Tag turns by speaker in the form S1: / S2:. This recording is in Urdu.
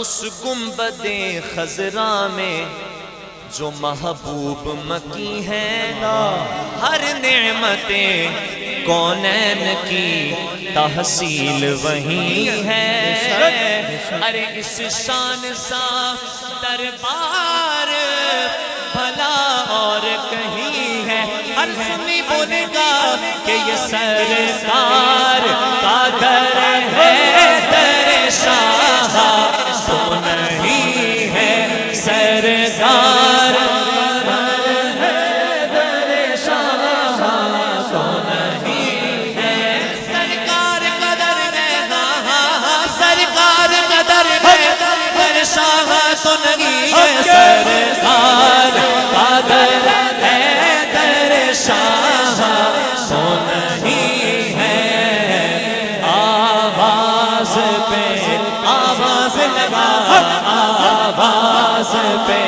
S1: اس گنبد خضرا میں جو محبوب مکی ہے، ہر نعمت کونین کی تحصیل وہی ہے۔ ارے اس شان سا دربار بھلا اور کہیں ہے، ہر سنی بولے گا کہ یہ سرکار کا در ہے، در شاہ تو نہیں ہے سرکار، در شاہ تو نہیں ہے سرکار کا در ہے، سرکار کا در ہے، در شاہ تو نہیں ہے سرکار کا در ہے، در شاہ تو نہیں ہے۔ آواز پہ آواز لگا، آواز پہ